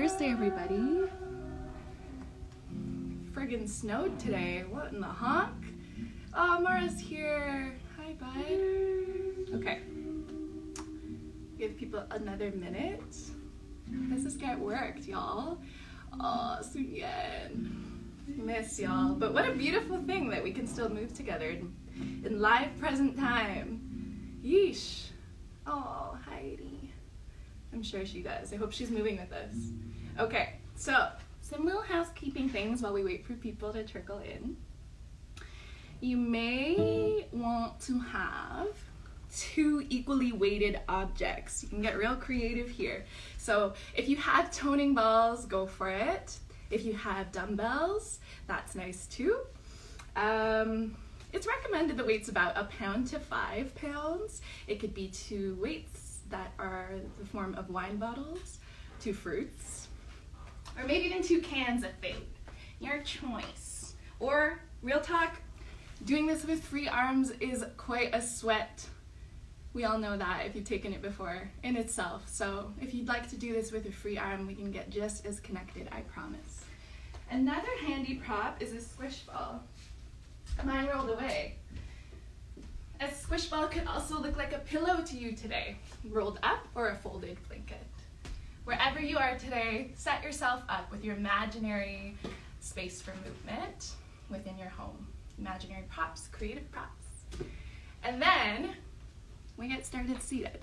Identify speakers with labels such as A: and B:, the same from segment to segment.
A: Thursday, everybody. Friggin' snowed today. What in the honk? Oh, Mara's here. Hi, bud. Okay. Give people another minute. Let's just get worked, y'all. Oh, Sunyan. Miss y'all. But what a beautiful thing that we can still move together in live present time. Yeesh. Oh, Heidi. I'm sure she does. I hope she's moving with us. Okay, so some little housekeeping things while we wait for people to trickle in. You may want to have 2 equally weighted objects. You can get real creative here. So if you have toning balls, go for it. If you have dumbbells, that's nice too. It's recommended the weight's about 1 pound to 5 pounds. It could be 2 weights that are the form of wine bottles, 2 fruits, or maybe even 2 cans of food. Your choice. Or, real talk, doing this with free arms is quite a sweat. We all know that if you've taken it before in itself. So if you'd like to do this with a free arm, we can get just as connected, I promise. Another handy prop is a squish ball. Mine rolled away. A squish ball could also look like a pillow to you today, rolled up or a folded blanket. Wherever you are today, set yourself up with your imaginary space for movement within your home. Imaginary props, creative props. And then we get started seated.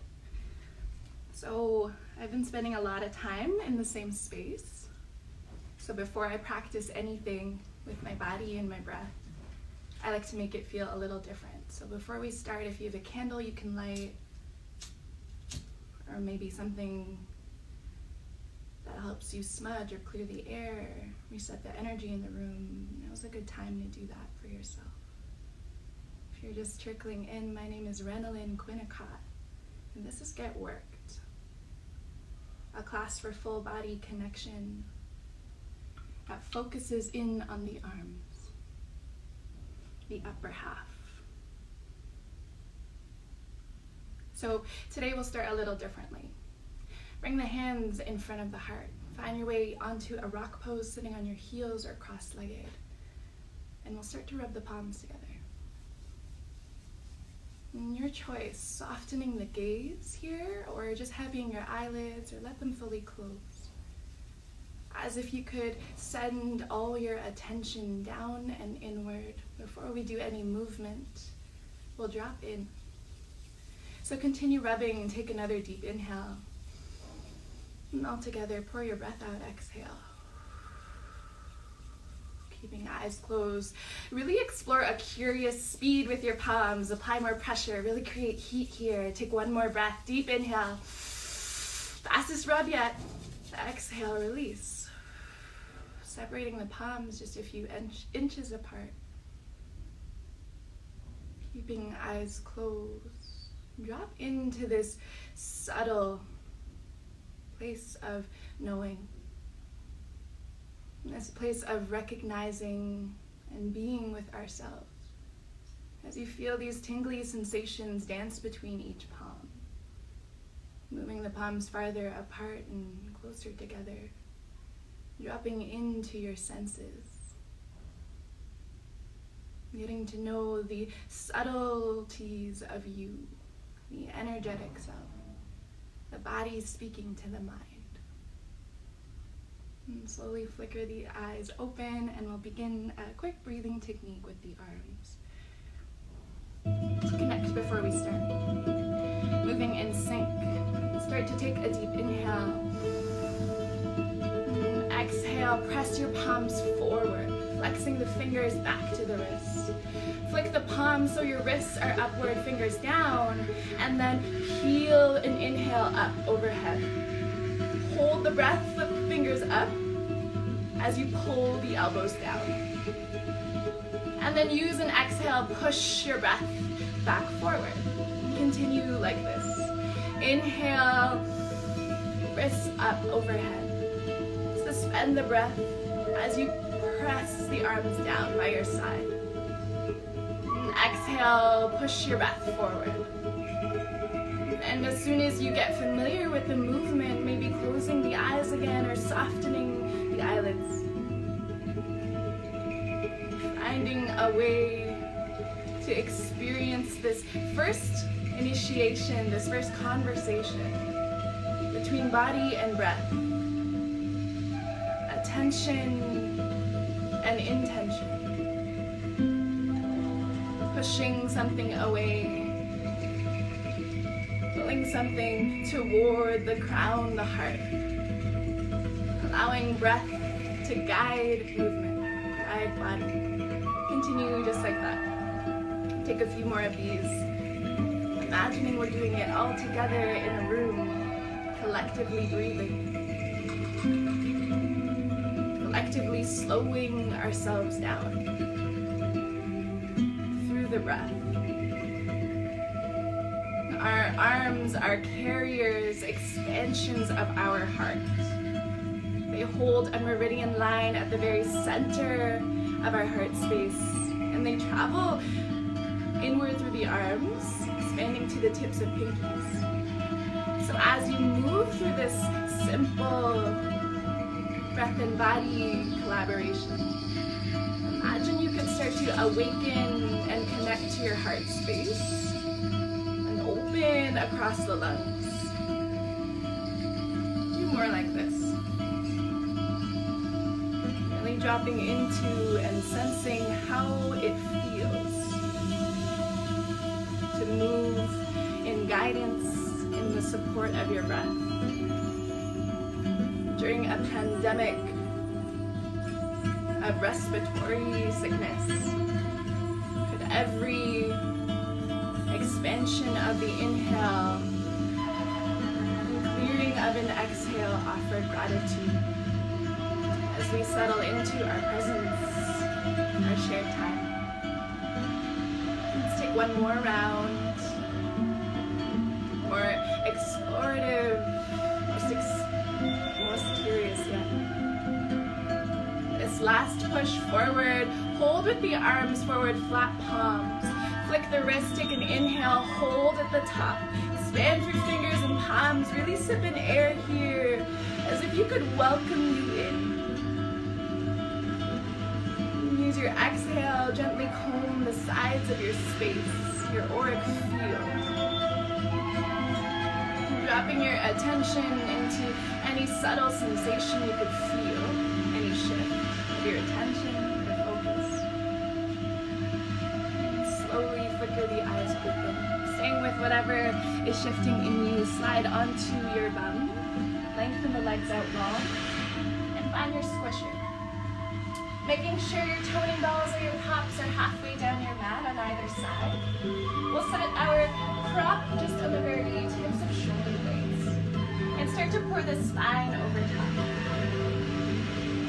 A: So I've been spending a lot of time in the same space. So before I practice anything with my body and my breath, I like to make it feel a little different. So before we start, if you have a candle you can light, or maybe something that helps you smudge or clear the air, reset the energy in the room, now's a good time to do that for yourself. If you're just trickling in, my name is Renalyn Quinnicott, and this is Get Worked, a class for full body connection that focuses in on the arms, the upper half. So today we'll start a little differently. Bring the hands in front of the heart. Find your way onto a rock pose sitting on your heels or cross-legged. And we'll start to rub the palms together. And your choice, softening the gaze here or just having your eyelids or let them fully close. As if you could send all your attention down and inward. Before we do any movement, we'll drop in. So continue rubbing and take another deep inhale. And all together, pour your breath out, exhale. Keeping eyes closed. Really explore a curious speed with your palms. Apply more pressure, really create heat here. Take one more breath, deep inhale. Fastest rub yet. Exhale, release. Separating the palms just a few inches apart. Keeping eyes closed. Drop into this subtle place of knowing. This place of recognizing and being with ourselves. As you feel these tingly sensations dance between each palm. Moving the palms farther apart and closer together. Dropping into your senses. Getting to know the subtleties of you. The energetic self, the body speaking to the mind. And slowly flicker the eyes open and we'll begin a quick breathing technique with the arms. To connect before we start. Moving in sync. Start to take a deep inhale. And exhale, press your palms forward, flexing the fingers back to the wrists. Flick the palms so your wrists are upward, fingers down, and then peel and inhale up overhead. Hold the breath, flip the fingers up as you pull the elbows down. And then use an exhale, push your breath back forward. Continue like this. Inhale, wrists up overhead. Suspend the breath as you press the arms down by your side. And exhale, push your breath forward. And And as soon as you get familiar with the movement, maybe closing the eyes again or softening the eyelids. Finding a way to experience this first initiation, this first conversation between body and breath. Attention and intention. Pushing something away. Pulling something toward the crown, the heart. Allowing breath to guide movement, guide body. Continue just like that. Take a few more of these. Imagining we're doing it all together in a room, collectively breathing. Collectively slowing ourselves down through the breath. Our arms are carriers, expansions of our heart. They hold a meridian line at the very center of our heart space, and they travel inward through the arms, expanding to the tips of pinkies. So as you move through this simple breath and body collaboration, imagine you can start to awaken and connect to your heart space and open across the lungs. Do more like this. Really dropping into and sensing how it feels to move in guidance in the support of your breath. During a pandemic of respiratory sickness, could every expansion of the inhale and clearing of an exhale offer gratitude as we settle into our presence, our shared time. Let's take one more round, more explorative, most curious yet. This last push forward, hold with the arms forward, flat palms. Flick the wrist, take an inhale, hold at the top. Expand through fingers and palms, really sip in air here, as if you could welcome you in. Use your exhale, gently comb the sides of your space, your auric field. Dropping your attention into any subtle sensation you could feel, any shift of your attention, your focus. Slowly flicker the eyes open. Staying with whatever is shifting in you, slide onto your bum. Lengthen the legs out long. And find your squisher. Making sure your toning balls or your pops are halfway down your mat on either side. We'll set our prop just on the very tips of shoulder blades. And start to pour the spine over top.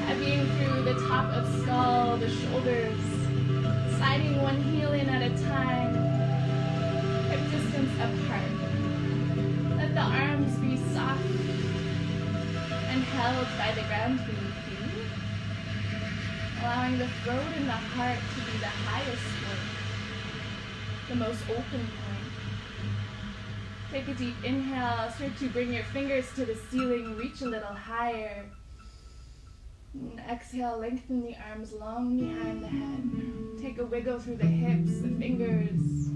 A: Heavying through the top of skull, the shoulders. Sliding one heel in at a time. Hip distance apart. Let the arms be soft and held by the ground beneath you. Allowing the throat and the heart to be the highest point, the most open point. Take a deep inhale, start to bring your fingers to the ceiling, reach a little higher. And exhale, lengthen the arms long behind the head. Take a wiggle through the hips, the fingers.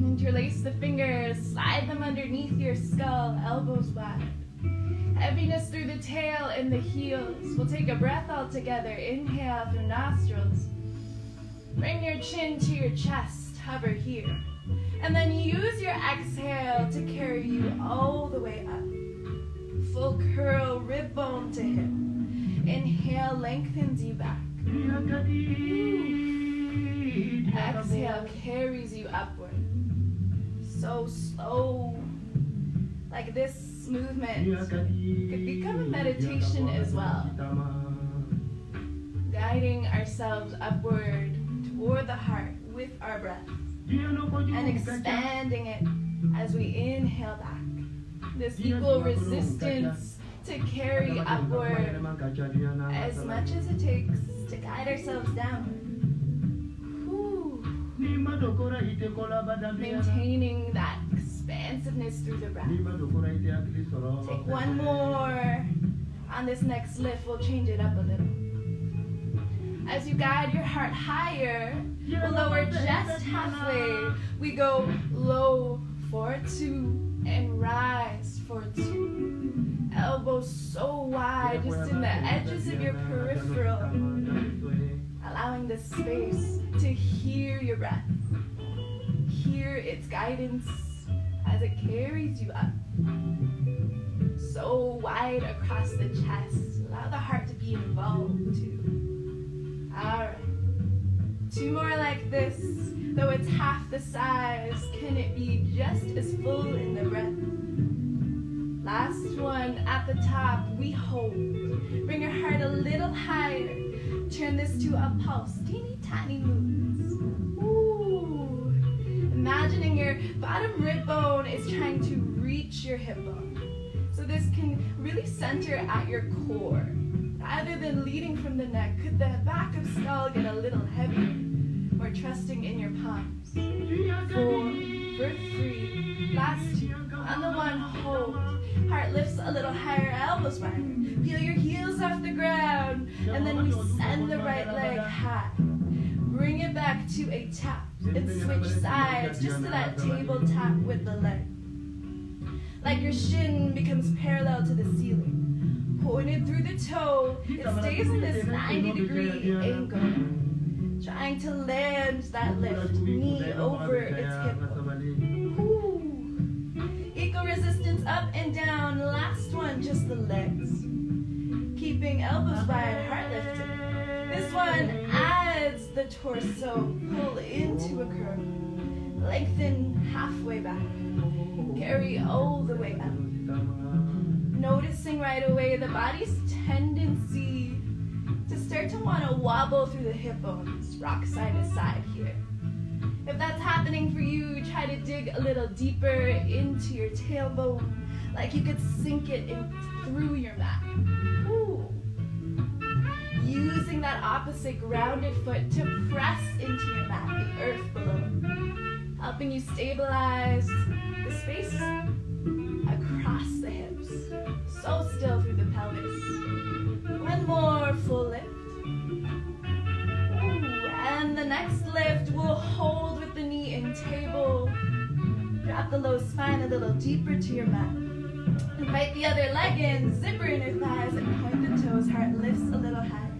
A: Interlace the fingers, slide them underneath your skull, elbows wide. Heaviness through the tail and the heels. We'll take a breath all together. Inhale through nostrils. Bring your chin to your chest. Hover here. And then use your exhale to carry you all the way up. Full curl, rib bone to hip. Inhale, lengthens you back. Exhale, carries you upward. So slow. Like this movement could become a meditation as well. Guiding ourselves upward toward the heart with our breath. And expanding it as we inhale back. This equal resistance to carry upward as much as it takes to guide ourselves downward. Maintaining that expansiveness through the breath. Take one more. On this next lift, we'll change it up a little. As you guide your heart higher, we'll lower just halfway. We go low for 2 and rise for 2. Elbows so wide, just in the edges of your peripheral, allowing this space to hear your breath, hear its guidance as it carries you up. So wide across the chest, allow the heart to be involved too. Alright, 2 more like this. Though it's half the size, can it be just as full in the breath? Last one at the top, we hold. Bring your heart a little higher. Turn this to a pulse, teeny tiny moves. Ooh. Imagining your bottom rib bone is trying to reach your hip bone. So this can really center at your core. Rather than leading from the neck, could the back of skull get a little heavier? More trusting in your palms. 4 for 3. Last 2. On the 1, hold. Heart lifts a little higher, elbows wider. Peel your heels off the ground. And then we send the right leg high. Bring it back to a tap. And switch sides just to that table tap with the leg. Like your shin becomes parallel to the ceiling. Pointed through the toe, it stays in this 90-degree angle. Trying to land that lift, knee over its hip bone. Ooh. Equal resistance up and down. Last one, just the legs. Keeping elbows wide, heart lifted. This one adds the torso. Pull into a curve. Lengthen halfway back. Carry all the way up. Noticing right away the body's tendency to start to want to wobble through the hip bones, rock side to side here. If that's happening for you, try to dig a little deeper into your tailbone, like you could sink it in through your mat. Ooh. Using that opposite grounded foot to press into your mat, the earth below, helping you stabilize the space across the hips. So still through the pelvis. One more full lift. Ooh, and the next lift we'll hold with the knee in table. Drop the low spine a little deeper to your mat. Invite the other leg in, zipper inner thighs and point the toes. Heart lifts a little higher.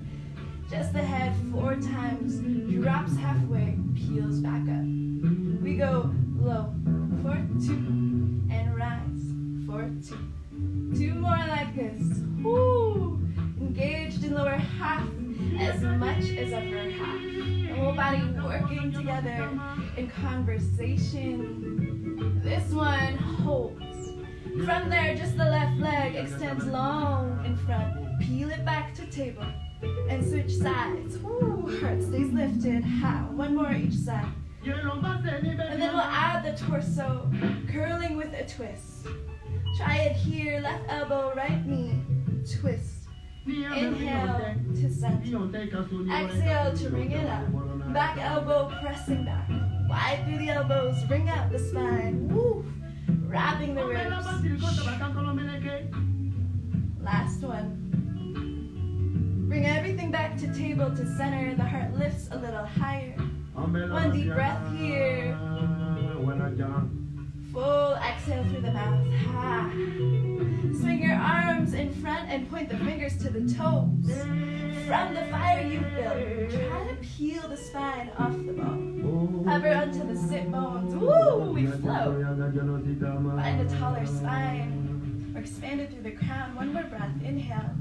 A: Just the head 4 times, drops halfway, peels back up. We go low for 2 and rise for 2. 2 more like this. Woo! Engaged in lower half as much as upper half. The whole body working together in conversation. This one holds. From there, just the left leg extends long in front. Peel it back to table and switch sides. Ooh, heart stays lifted. How? 1 more each side. And then we'll add the torso, curling with a twist. Try it here, left elbow, right knee, twist. Inhale to center. Exhale to bring it up. Back elbow pressing back. Wide through the elbows, bring out the spine. Woo! Wrapping the ribs. Last one. Bring everything back to table to center. The heart lifts a little higher. 1 deep breath here. Full exhale through the mouth. Ha. Swing your arms in front and point the fingers to the toes. From the fire you've built, try to peel the spine off the bone. Hover onto the sit bones. Woo, we float. Find a taller spine. Or expand it through the crown. 1 more breath. Inhale.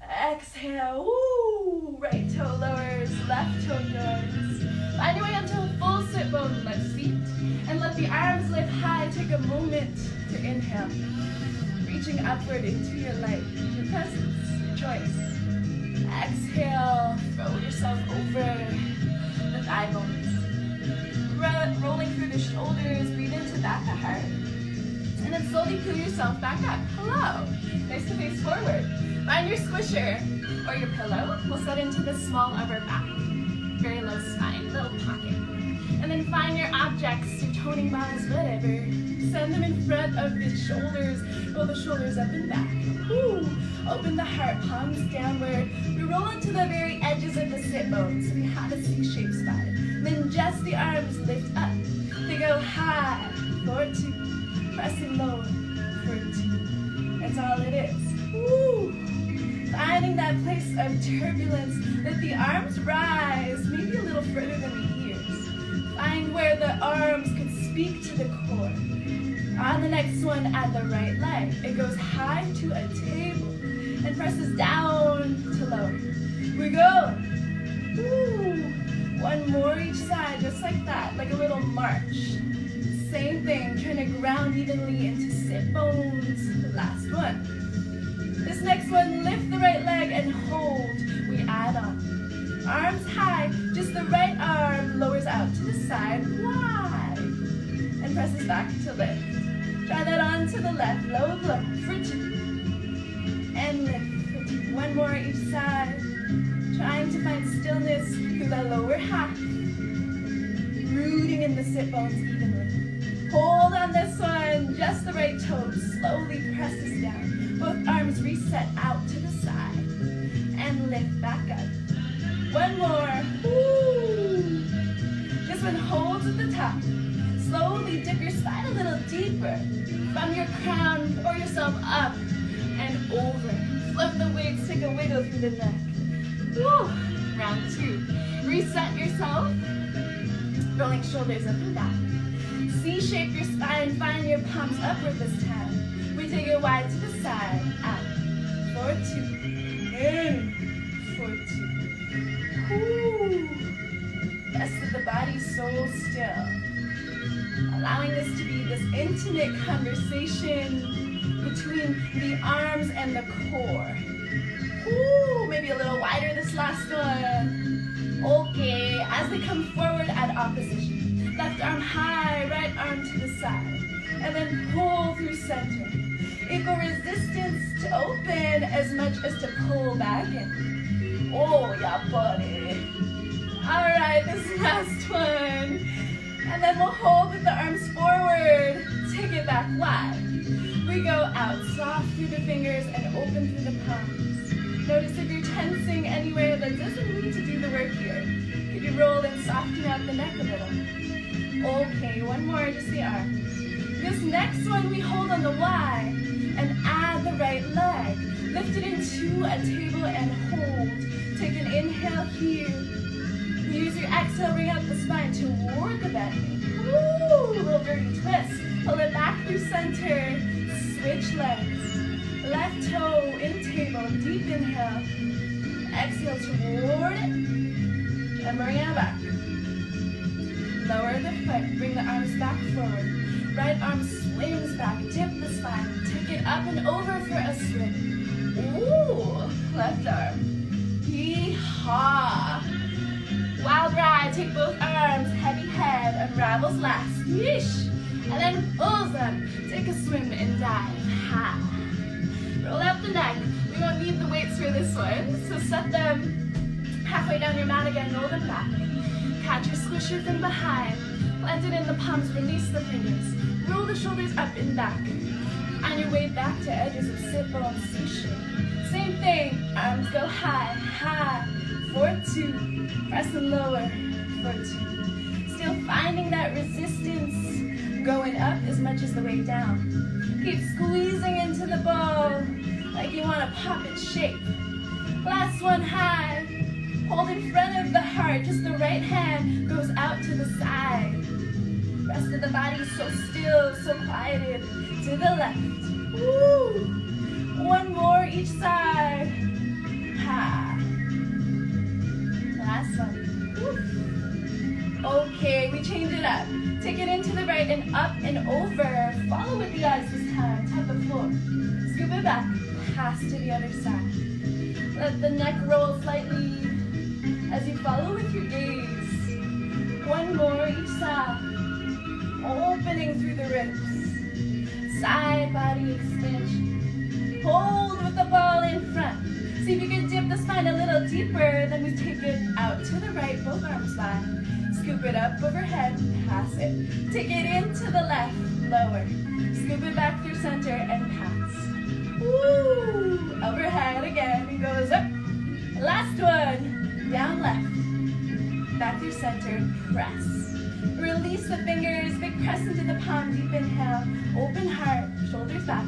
A: Exhale. Woo. Right toe lowers, left toe lowers. Find your way onto a full sit bone, left seat. And let the arms lift high. Take a moment to inhale. Reaching upward into your light, your presence, your choice. Exhale. Throw yourself over the thigh bones. Rolling through the shoulders. Breathe into back of heart. And then slowly peel yourself back up. Hello. Nice to face forward. Find your squisher or your pillow. We'll set into the small of our back. Very low spine, little pocket. And then find your objects to toning balls, whatever. Send them in front of the shoulders. Roll the shoulders up and back. Woo. Open the heart, palms downward. We roll into the very edges of the sit bones, so we have a C-shaped spine. Then just the arms lift up. They go high, forward 2. Press and lower, forward 2. That's all it is. Woo. Finding that place of turbulence, let the arms rise, maybe a little further than the ears. Find where the arms could speak to the core. On the next one, add the right leg. It goes high to a table and presses down to lower. We go. Woo. One more each side, just like that, like a little march. Same thing, trying to ground evenly into sit bones. Last one. This next one, lift the right leg and hold. We add on. Arms high, just the right arm lowers out to the side, wide, and presses back to lift. Try that on to the left, low blow, for 2. And lift for 2. One more each side. Trying to find stillness through the lower half. Rooting in the sit bones evenly. Hold on this one, just the right toe slowly presses down. Both arms reset out to the side and lift back up. One more. Woo. This one holds at the top. Slowly dip your spine a little deeper. From your crown, pour yourself up and over. Flip the wings, take a wiggle through the neck. Woo. Round 2. Reset yourself. Rolling shoulders up and down. C-shape your spine, find your palms upward this time. We take it wide to the side, out, forward 2, in, forward 2. Woo. Rest of the body so still. Allowing this to be this intimate conversation between the arms and the core. Woo. Maybe a little wider this last one. Okay, as they come forward, add opposition. Left arm high, right arm to the side. And then pull through center. Equal resistance to open as much as to pull back in. Oh, yeah, buddy. All right, this last one. And then we'll hold with the arms forward. Take it back wide. We go out soft through the fingers and open through the palms. Notice if you're tensing anywhere that doesn't need to do the work here. Could you roll and soften out the neck a little? Okay, one more, just the arms. This next one, we hold on the Y and add the right leg. Lift it into a table and hold. Take an inhale here. Use your exhale, bring out the spine toward the back knee. Woo! Little dirty twist. Pull it back through center. Switch legs. Left toe in table, deep inhale. Exhale toward it. And bring it back. Lower the foot, bring the arms back forward. Right arm swings back, dip the spine, take it up and over for a swing. Ooh, left arm. Yee-haw. Wild ride, take both arms, heavy head, unravels last. Yeesh. And then pulls them. Take a swim and dive. Ha. Roll out the neck. We won't need the weights for this one, so set them halfway down your mat again, roll them back. Catch your squisher from behind. Plant it in the palms, release the fingers. Roll the shoulders up and back. On your way back to edges of sit bone C-shape. Same thing, arms go high, high, forward 2, press and lower, forward 2. Still finding that resistance, going up as much as the way down. Keep squeezing into the ball, like you want to pop its shape. Last one high, hold in front of the heart, just the right hand goes out to the side. Rest of the body so still, so quieted, to the left. Woo! One more each side. Ha. Last one. Woo. Okay, we change it up. Take it into the right and up and over. Follow with the eyes this time. Tap the floor. Scoop it back. Pass to the other side. Let the neck roll slightly as you follow with your gaze. One more each side. Opening through the ribs. Side body extension. Hold with the ball in front. See if you can dip the spine a little deeper. Then we take it out to the right, both arms wide. Scoop it up overhead, pass it. Take it into the left, lower. Scoop it back through center and pass. Woo! Overhead again, it goes up. Last one, down left. Back through center, press. Release the fingers, big press into the palm, deep inhale. Open heart, shoulders back.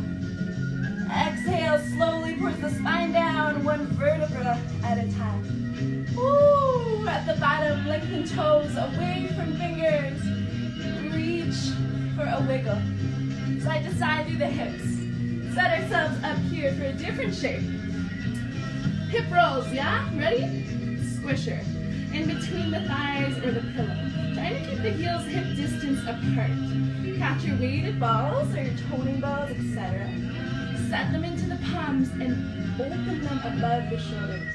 A: Exhale, slowly push the spine down, one vertebra at a time. Ooh, at the bottom, lengthen toes away from fingers. Reach for a wiggle. Side to side through the hips. Set ourselves up here for a different shape. Hip rolls, yeah? Ready? Squisher. In between the thighs or the pillow. Trying to keep the heels hip distance apart. Catch your weighted balls or your toning balls, etc. Set them into the palms and open them above the shoulders.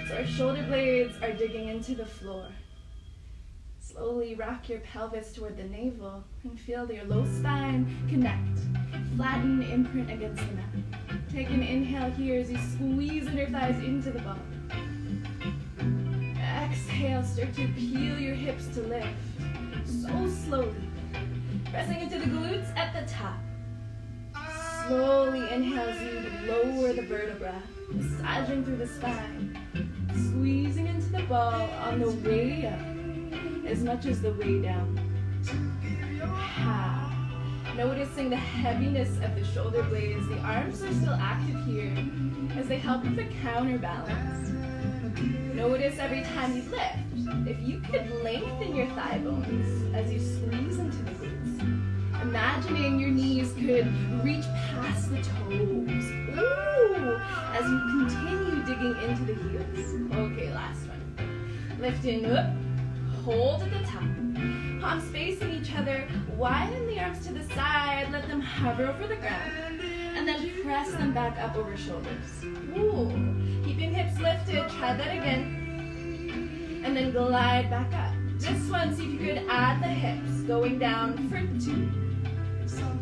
A: So our shoulder blades are digging into the floor. Slowly rock your pelvis toward the navel and feel your low spine connect. Flatten, imprint against the mat. Take an inhale here as you squeeze inner thighs into the ball. Exhale, start to peel your hips to lift. So slowly. Pressing into the glutes at the top. Slowly inhale as you lower the vertebra, massaging through the spine. Squeezing into the ball on the way up, as much as the way down. Noticing the heaviness of the shoulder blades, the arms are still active here as they help with the counterbalance. Notice every time you lift, if you could lengthen your thigh bones as you squeeze into the glutes. Imagining your knees could reach past the toes. Ooh, as you continue digging into the heels. Okay, last one. Lifting up, hold at the top. Palms facing each other, widen the arms to the side, let them hover over the ground, and then press them back up over shoulders. Ooh, keeping hips lifted, try that again, and then glide back up. This one, see if you could add the hips, going down for 2,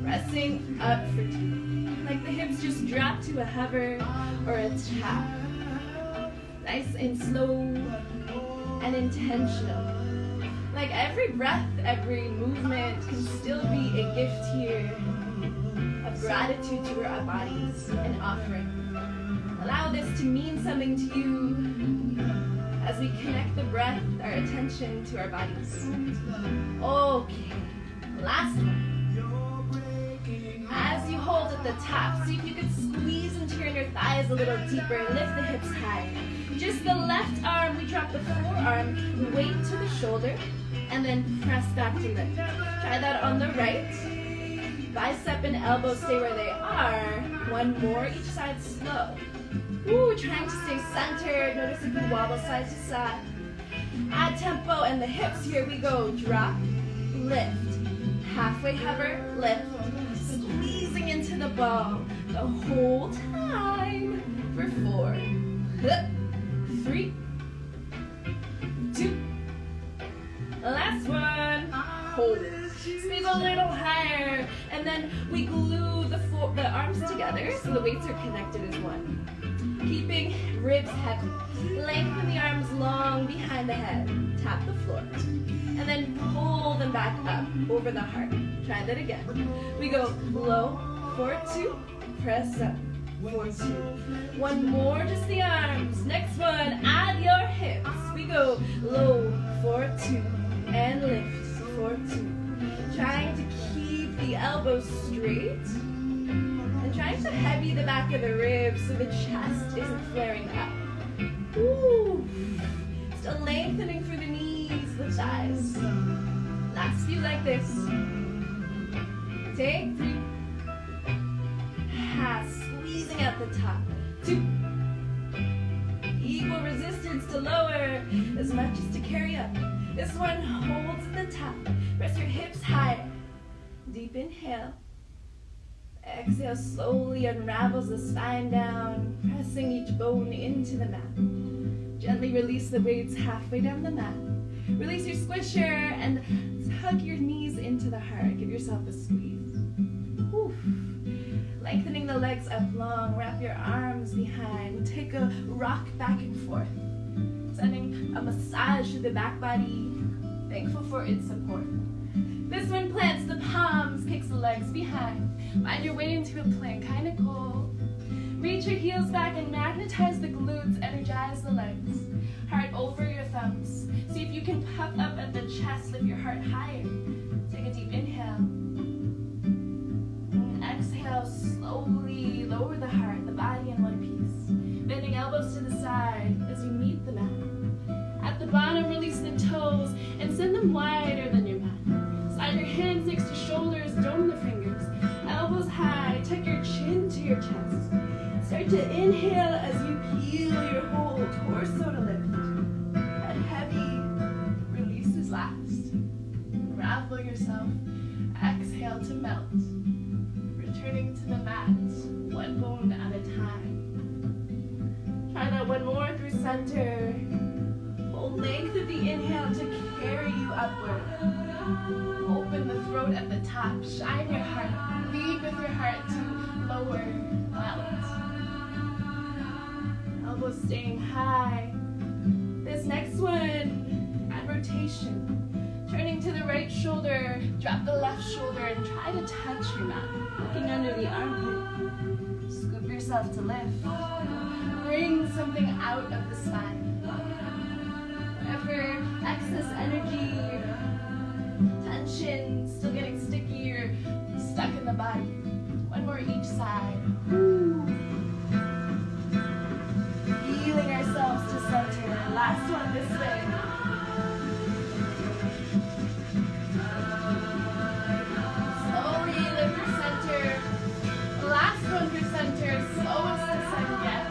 A: pressing up for 2, like the hips just drop to a hover or a tap. Nice and slow and intentional. Like every breath, every movement can still be a gift here of gratitude to our bodies, an offering. Allow this to mean something to you as we connect the breath, our attention to our bodies. Okay, last one. As you hold at the top, see if you could squeeze into your inner thighs a little deeper, lift the hips high. Just the left arm, we drop the forearm, weight to the shoulder, and then press back to lift. Try that on the right. Bicep and elbow stay where they are. One more, each side slow. Ooh, trying to stay centered. Notice if you wobble side to side. Add tempo and the hips, here we go. Drop, lift. Halfway hover, lift. Squeezing into the ball the whole time for 4, 3, 2, last one, hold it. Squeeze a little higher, and then we glue the arms together so the weights are connected as one. Keeping ribs heavy. Lengthen the arms long behind the head. Tap the floor. And then pull them back up over the heart. Try that again. We go low, 4, 2, press up, 4, 2. One more, just the arms. Next one, add your hips. We go low, 4, 2, and lift, 4, 2. Trying to keep the elbows straight. And trying to heavy the back of the ribs so the chest isn't flaring up. Ooh. Still lengthening through the knees, the thighs. Last few like this. Take 3. Squeezing out the top. 2. Equal resistance to lower as much as to carry up. This one holds at the top. Press your hips high. Deep inhale. Exhale, slowly unravels the spine down, pressing each bone into the mat. Gently release the weights halfway down the mat. Release your squisher and hug your knees into the heart. Give yourself a squeeze. Whew. Lengthening the legs up long, wrap your arms behind. Take a rock back and forth. Sending a massage through the back body, thankful for its support. This one plants the palms, kicks the legs behind. Find your way into a plank, kinda cool. Reach your heels back and magnetize the glutes, energize the legs. Heart over your thumbs. See if you can puff up at the chest, lift your heart higher. Take a deep inhale. And exhale, slowly lower the heart, the body in one piece. Bending elbows to the side as you meet the mat. At the bottom, release the toes and send them wider than your mat. Slide your hands next to shoulders, dome the fingers. Elbows high, tuck your chin to your chest. Start to inhale as you peel your whole torso to lift. Head heavy, releases last. Unravel yourself, exhale to melt. Returning to the mat, one bone at a time. Try that one more through center. Hold length of the inhale to carry you upward. Open the throat at the top, shine your heart. Lead with your heart to lower melt. Elbows staying high. This next one, add rotation. Turning to the right shoulder, drop the left shoulder and try to touch your mat. Looking under the armpit. Scoop yourself to lift. Bring something out of the spine. Whatever excess energy, tension, still getting sticky or stuck in the body. One more each side. Woo. Healing ourselves to center. Last one this way. Slowly lift your center. Last one for center. Slowest descent yet.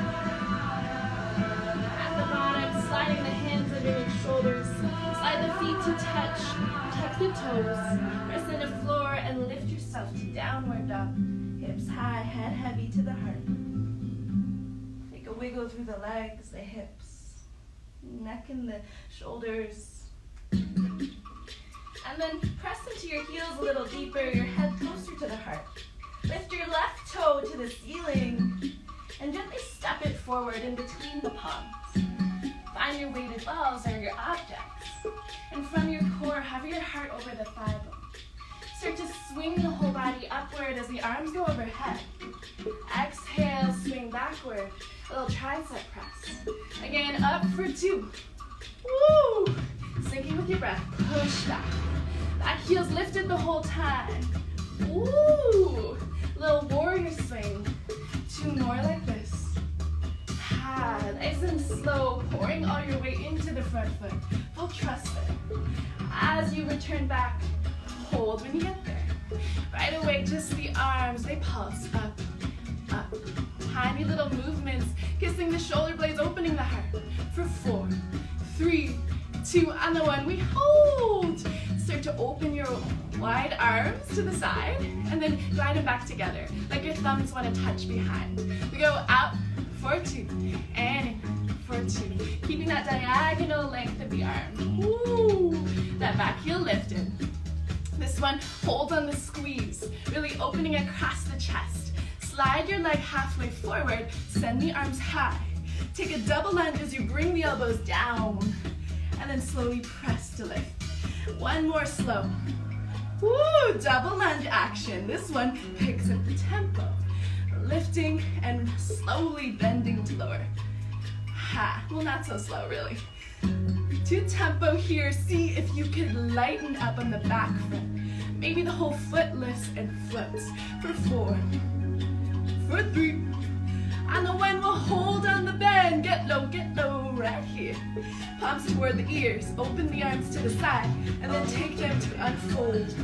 A: At the bottom, sliding the hands underneath shoulders. Slide the feet to touch. Tuck the toes. Press into floor and lift yourself to downward dog. Hips high, head heavy to the heart. Take a wiggle through the legs, the hips, neck and the shoulders. And then press into your heels a little deeper, your head closer to the heart. Lift your left toe to the ceiling and gently step it forward in between the palms. Find your weighted balls or your objects. And from your core, hover your heart over the thigh bone. Start to swing the whole body upward as the arms go overhead. Exhale, swing backward. A little tricep press. Again, up for 2. Woo! Syncing with your breath, push back. Back heels lifted the whole time. Woo! Little warrior swing. 2 more like this. Nice and slow, pouring all your weight into the front foot. Full trust there. As you return back, hold when you get there. Right away, just the arms, they pulse up, up. Tiny little movements, kissing the shoulder blades, opening the heart. For 4, 3, 2, on the 1, we hold. Start to open your wide arms to the side, and then glide them back together, like your thumbs want to touch behind. We go out for 2, and in for 2. Keeping that diagonal length of the arm. Woo! That back heel lifted. This one, hold on the squeeze, really opening across the chest. Slide your leg halfway forward, send the arms high. Take a double lunge as you bring the elbows down, and then slowly press to lift. One more slow. Woo! Double lunge action. This one picks up the tempo. Lifting and slowly bending to lower. Ha! Well, not so slow, really. 2 tempo here. See if you can lighten up on the back foot. Maybe the whole foot lifts and floats. For 4, for 3. On the 1, we'll hold on the bend. Get low right here. Palms toward the ears. Open the arms to the side, and then take them to unfold.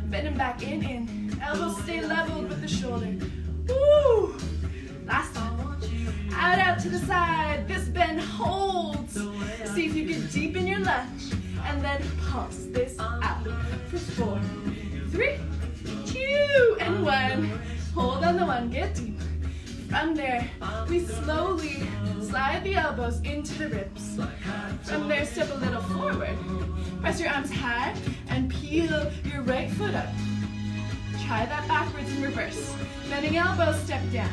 A: Bend them back in. Elbows stay leveled with the shoulder. Woo! Last one. Out to the side. This bend holds. See if you can deepen your lunge, and then pulse this out. For 4, 3, 2, and 1. Hold on the 1. Get deep. From there, we slowly slide the elbows into the ribs. From there, step a little forward. Press your arms high and peel your right foot up. Try that backwards in reverse. Bending elbows, step down.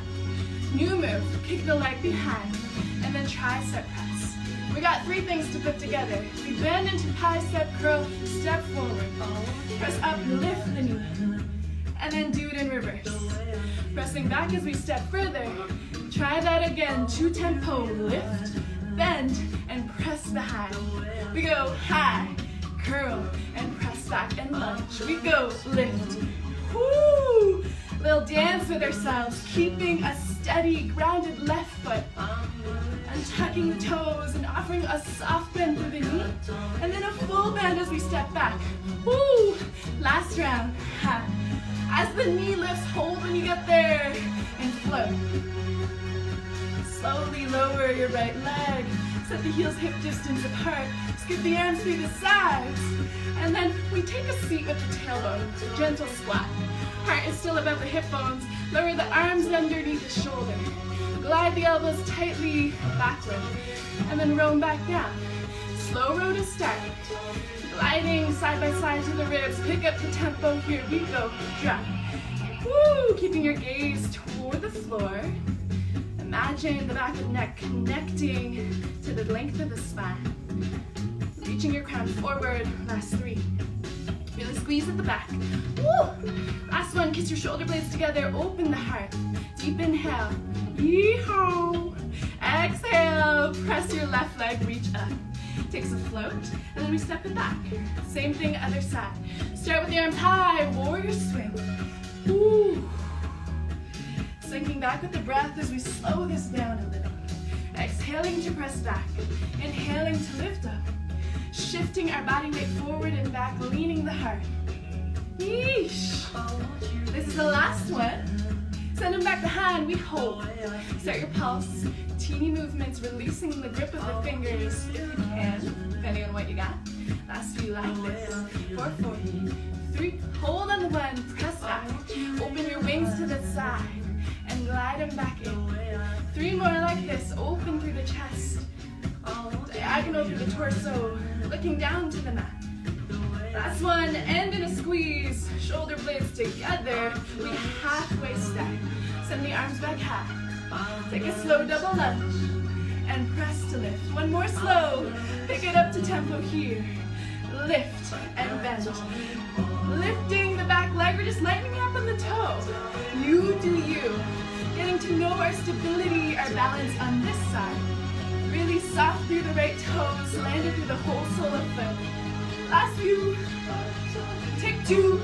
A: New move, kick the leg behind, and then tricep press. We got 3 things to put together. We bend into high step curl, step forward. Press up, lift the knee. And then do it in reverse. Pressing back as we step further. Try that again, 2 tempo, lift, bend, and press the high. We go high, curl, and press back and lunge. We go lift. Woo! We'll dance with ourselves, keeping a steady, grounded left foot. And tucking the toes and offering a soft bend through the knee. And then a full bend as we step back. Woo! Last round. Ha. As the knee lifts, hold when you get there. And float. Slowly lower your right leg. Set the heels hip distance apart. Skip the arms through the sides. And then we take a seat with the tailbone. Gentle squat. Heart is still above the hip bones. Lower the arms underneath the shoulder. Glide the elbows tightly backward. And then roll back down. Slow row to start. Gliding side by side to the ribs. Pick up the tempo. Here we go. Drop. Woo! Keeping your gaze toward the floor. Imagine the back of the neck connecting to the length of the spine. Reaching your crown forward. Last 3. Really squeeze at the back. Woo! Last one, kiss your shoulder blades together. Open the heart. Deep inhale. Yee-haw. Exhale. Press your left leg, reach up. Takes a float, and then we step it back. Same thing, other side. Start with the arms high, warrior swing. Woo! Sinking back with the breath as we slow this down a little. Exhaling to press back. Inhaling to lift up. Shifting our body weight forward and back, leaning the heart. Yeesh. This is the last one. Sending back the hand, we hold. Start your pulse. Teeny movements, releasing the grip of the fingers if you can, depending on what you got. Last few like this. 4, 4, 3. Hold on the 1. Press back. Open your wings to the side and glide them back in. 3 more like this. Open through the chest. Diagonal through the torso, looking down to the mat. Last one, end in a squeeze. Shoulder blades together. We halfway step. Send the arms back high. Take a slow double lunge. And press to lift. One more slow. Pick it up to tempo here. Lift and bend. Lifting the back leg. We're just lightening up on the toe. You do you. Getting to know our stability, our balance on this side. Really soft through the right toes, landed through the whole sole of foot. Last few. Take 2.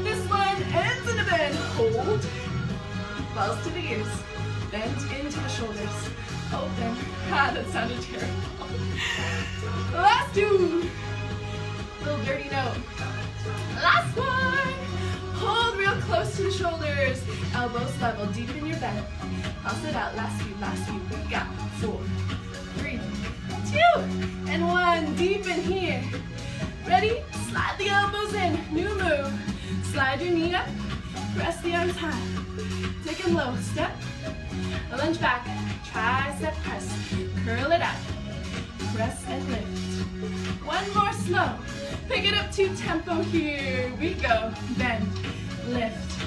A: This one ends in a bend. Hold. Falls to the ears. Bend into the shoulders. Open. Ah, that sounded terrible. Last 2. Little dirty note. Last one. Hold real close to the shoulders. Elbows level, deep in your bend. Pulse it out. Last few. We got 4, 3, 2, and 1. Deep in here. Ready? Slide the elbows in. New move. Slide your knee up. Press the arms high. Take them low. Step. Lunge back. Tricep press. Curl it up. Press and lift. 1 more slow. Pick it up to tempo. Here we go. Bend. Lift.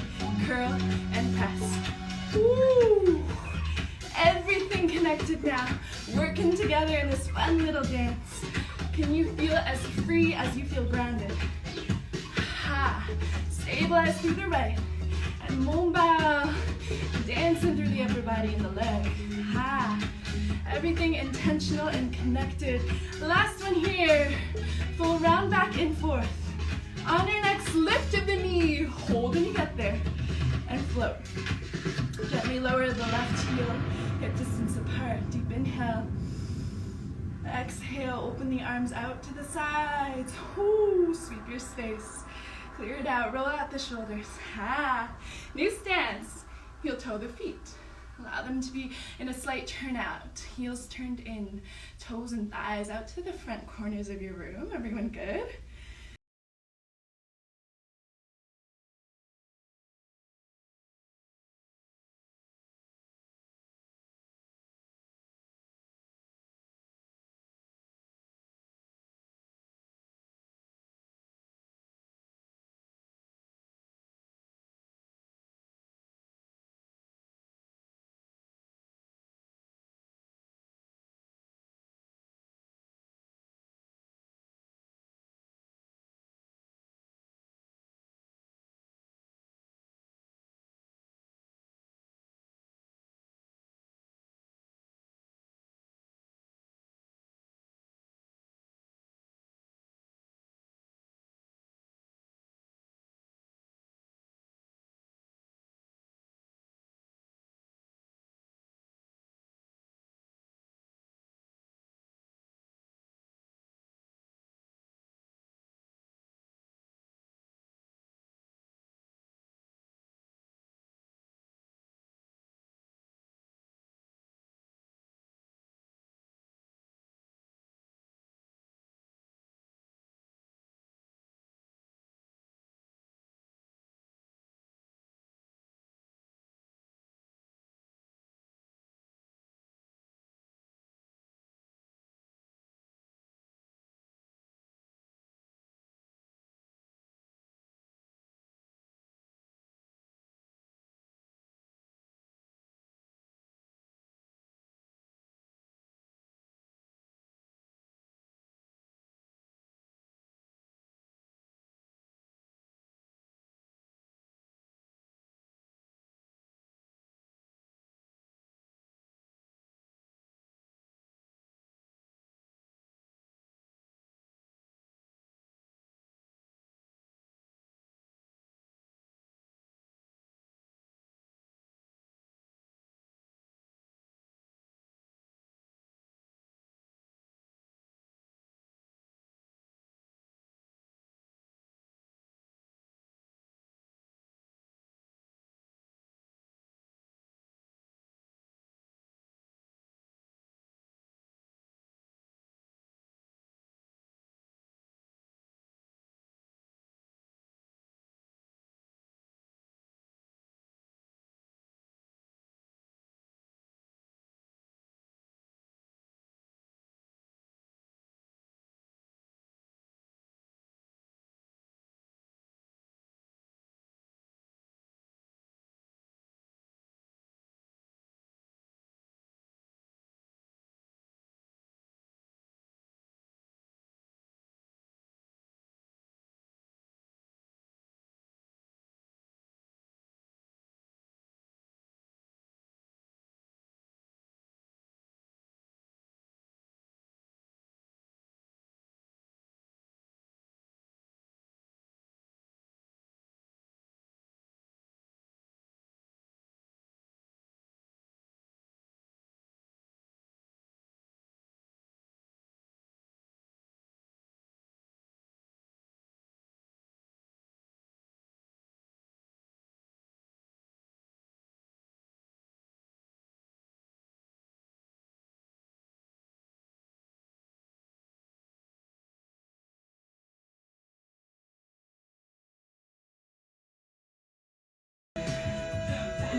A: Curl and press. Woo! Everything connected now. Working together in this fun little dance. Can you feel as free as you feel grounded? Ha! Stabilize through the right. And Moonbow. Dancing through the upper body and the leg. Ha! Everything intentional and connected. Last one here. Full round back and forth. On your next lift of the knee. Hold when you get there. And float. Gently lower the left heel. Hip distance apart. Deep inhale. Exhale, open the arms out to the sides. Ooh, sweep your space. Clear it out, roll out the shoulders. Ha! New stance. Heel toe the feet. Allow them to be in a slight turnout. Heels turned in. Toes and thighs out to the front corners of your room. Everyone good?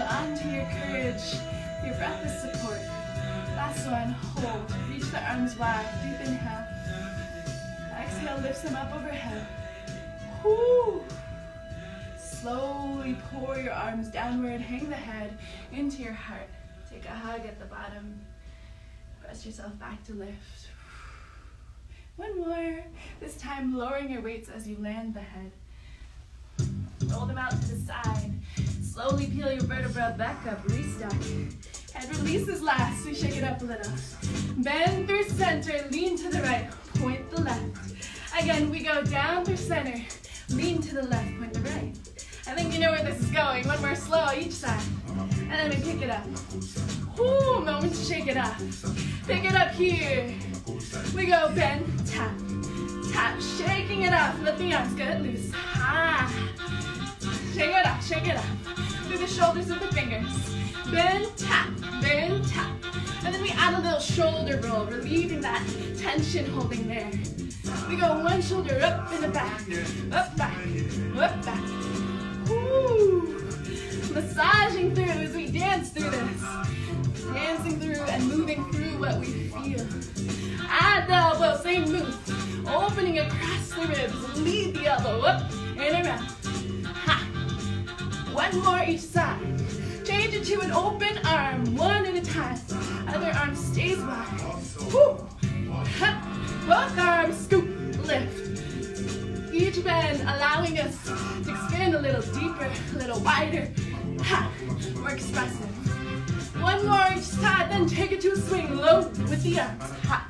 A: onto your courage. Your breath is support. Last one, hold. Reach the arms wide. Deep inhale. Exhale, lifts them up overhead. Whoo. Slowly pour your arms downward. Hang the head into your heart. Take a hug at the bottom. Press yourself back to lift. One more. This time lowering your weights as you land the head. Roll them out to the side. Slowly peel your vertebra back up. Restack. Head releases last. We shake it up a little. Bend through center. Lean to the right. Point the left. Again, we go down through center. Lean to the left. Point the right. I think you know where this is going. One more slow each side. And then we pick it up. Ooh, moment to shake it off. Pick it up here. We go bend, tap, tap. Shaking it off. Let the arms get loose. Ah. Shake it off, shake it off. Through the shoulders with the fingers. Bend, tap, and then we add a little shoulder roll, relieving that tension holding there. We go one shoulder up and the back, up, back, up, back. Woo. Massaging through as we dance through this. Dancing through and moving through what we feel. Add the elbow, same move. Opening across the ribs, lead the elbow up and around. Ha. One more each side. Change it to an open arm, one at a time. Other arm stays wide. Woo. Ha. Both arms scoop, lift. Each bend allowing us to expand a little deeper, a little wider. Ha. More expressive. One more each side, then take it to a swing, low with the arms. Ha.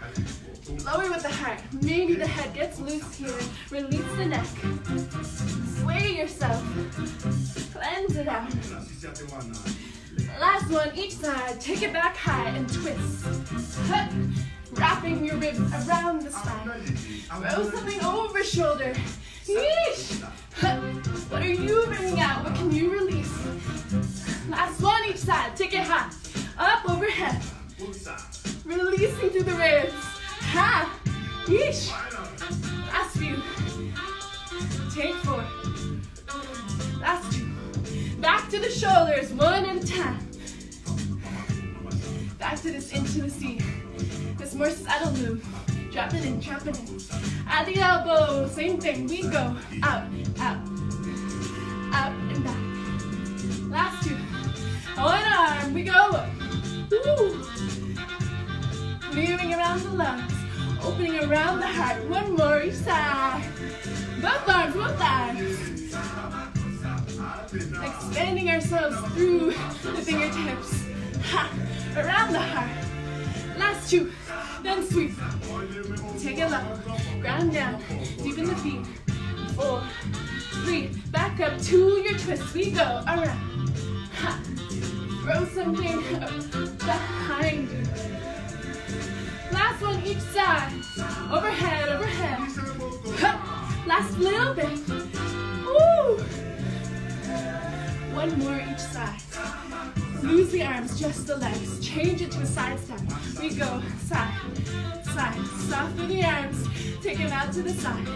A: Lower with the heart. Maybe the head gets loose here. Release the neck. Sway yourself. Cleanse it out. Last one, each side. Take it back high and twist. Ha. Wrapping your ribs around the spine. Roll something over shoulder. Yeesh. Ha. What are you bringing out? What can you release? Last one each side. Take it high. Up overhead. Releasing through the ribs. Ha! Yeesh! Last few. Take 4. Last 2. Back to the shoulders, one at a time. Back to this intimacy. This more subtle move. Drop it in, drop it in. At the elbow, same thing. We go out, out, out and back. Last 2. One arm, we go up. Woo! Moving around the lungs. Opening around the heart. One more each side. Both arms, both arms. Expanding ourselves through the fingertips. Ha! Around the heart. Last 2. Then sweep. Take it low. Ground down. Deepen the feet. 4, 3. Back up to your twist. We go around. Ha! Throw something behind you. Last one each side. Overhead, overhead. Hup. Last little bit. Woo. One more each side. Lose the arms, just the legs. Change it to a side step. We go side, side. Soften the arms. Take them out to the side.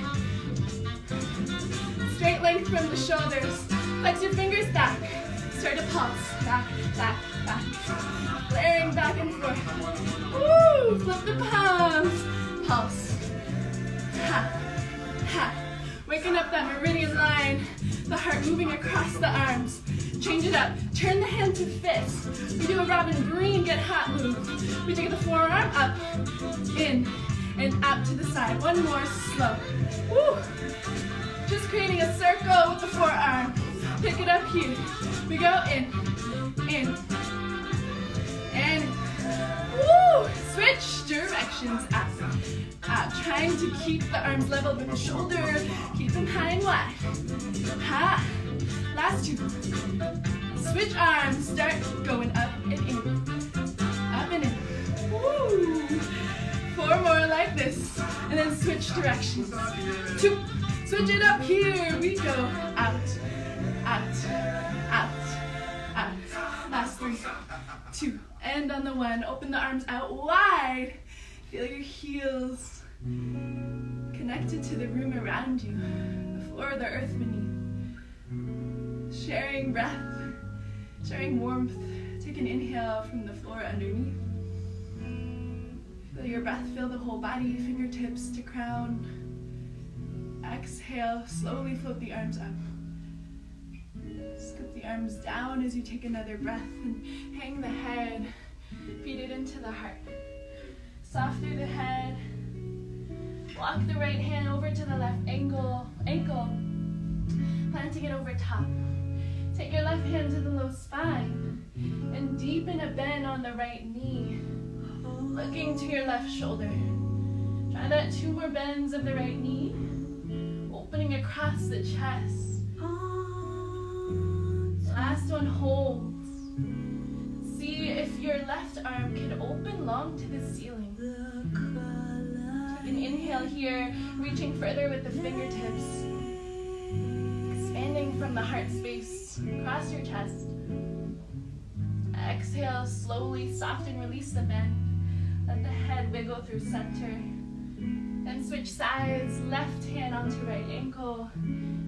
A: Straight length from the shoulders. Flex your fingers back. Start to pulse. Back, back, back. Flaring back and forth. Woo! Flip the palms. Pulse. Ha. Ha. Waking up that meridian line. The heart moving across the arms. Change it up. Turn the hand to fist. We do a Robin Green get hot move. We take the forearm up, in, and out to the side. One more slow. Woo! Just creating a circle with the forearm. Pick it up here. We go in, and woo! Switch directions up, out. Trying to keep the arms level with the shoulder. Keep them high and wide. Ha! Last 2. Switch arms. Start going up and in, up and in. Woo! 4 more like this, and then switch directions. 2. Switch it up here. We go out, out, out, out. Last 3, 2. End on the 1. Open the arms out wide. Feel your heels connected to the room around you, the floor, the earth beneath. Sharing breath sharing warmth. Take an inhale from the floor underneath. Feel your breath fill the whole body, fingertips to crown. Exhale, slowly float the arms up. Scoop the arms down as you take another breath and hang the head, feed it into the heart. Soft through the head. Walk the right hand over to the left ankle, planting it over top. Take your left hand to the low spine and deepen a bend on the right knee, looking to your left shoulder. Try that 2 more bends of the right knee, opening across the chest. Last one holds. See if your left arm can open long to the ceiling. Take an inhale here, reaching further with the fingertips. Expanding from the heart space across your chest. Exhale, slowly soften, release the bend. Let the head wiggle through center. Then switch sides, left hand onto right ankle,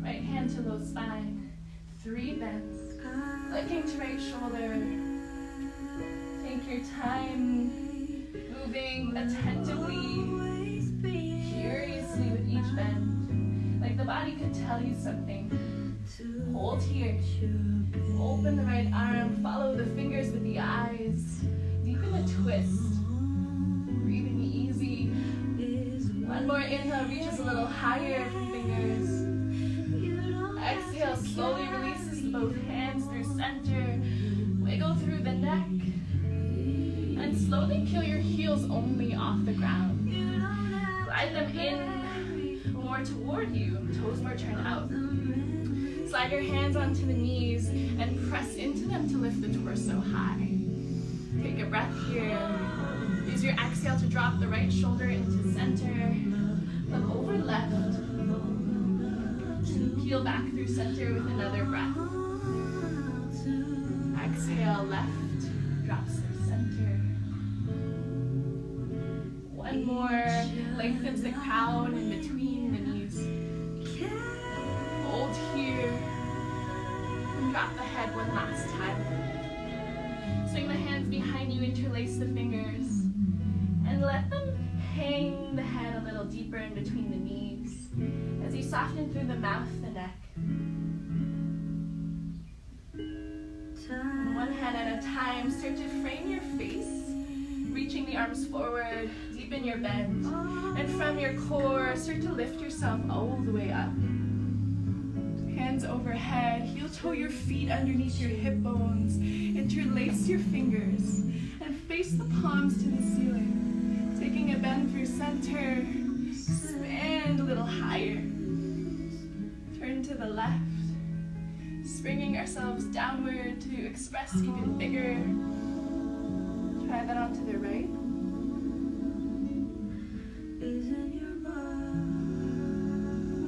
A: right hand to low spine. 3 bends. Looking to right shoulder. Take your time, moving attentively, curiously with each bend. Like the body could tell you something. Hold here. Open the right arm, follow the fingers with the eyes. Deepen the twist. Breathing easy. One more inhale, reaches a little higher from fingers. Exhale, slowly releases both hands through center. Wiggle through the neck. And slowly peel your heels only off the ground. Glide them in more toward you. Toes more turned out. Slide your hands onto the knees and press into them to lift the torso high. Take a breath here. Use your exhale to drop the right shoulder into center. Look over left. Peel back through center with another breath. Exhale, left, drops through center. One more, lengthens the crown in between the knees. Hold here, and drop the head one last time. Swing the hands behind you, interlace the fingers, and let them hang the head a little deeper in between the knees as you soften through the mouth, the neck. One hand at a time, start to frame your face, reaching the arms forward, deepen your bend, and from your core, start to lift yourself all the way up. Hands overhead, heel toe your feet underneath your hip bones, interlace your fingers, and face the palms to the ceiling. Taking a bend through center, expand a little higher. Turn to the left, springing ourselves downward to express even bigger. Try that onto the right.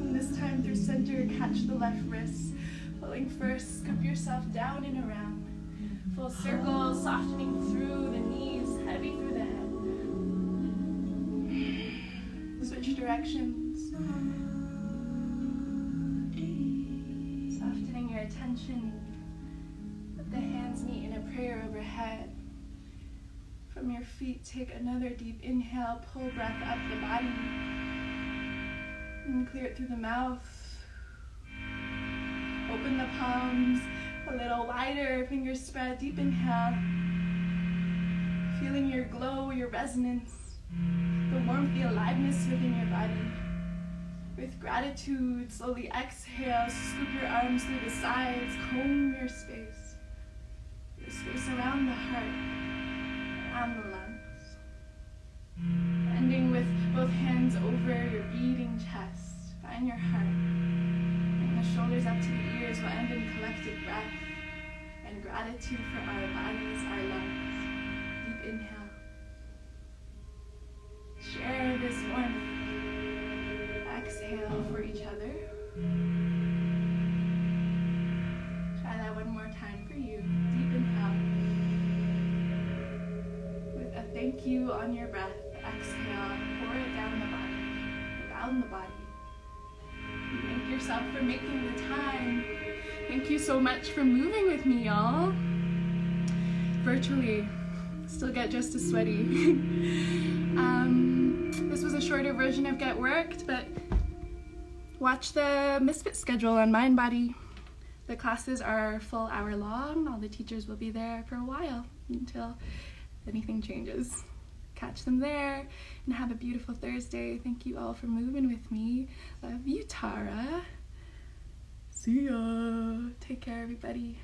A: And this time through center, catch the left wrist. Pulling first, scoop yourself down and around. Full circle, softening through the knees, heavy through the head. Switch directions. Softening your attention. Let the hands meet in a prayer overhead. From your feet, take another deep inhale, pull breath up the body. And clear it through the mouth. Open the palms a little wider, fingers spread, deep inhale. Feeling your glow, your resonance, the warmth, the aliveness within your body. With gratitude, slowly exhale, scoop your arms through the sides, comb your space. The space around the heart, around the lungs. Ending with both hands over your beating chest. Find your heart. Bring the shoulders up to the ears. We'll end in collective breath and gratitude for our bodies, our lungs. Deep inhale. Share this warmth. Exhale for each other. Try that one more time for you. Deep inhale. With a thank you on your breath, exhale, pour it down the body, around the body. Thank yourself for making the time. Thank you so much for moving with me, y'all. virtually still get just as sweaty. This was a shorter version of Get Worked, but watch the Misfit schedule on Mindbody. The classes are full hour long. All the teachers will be there for a while until anything changes. Catch them there and have a beautiful Thursday. Thank you all for moving with me. Love you, Tara. See ya. Take care, everybody.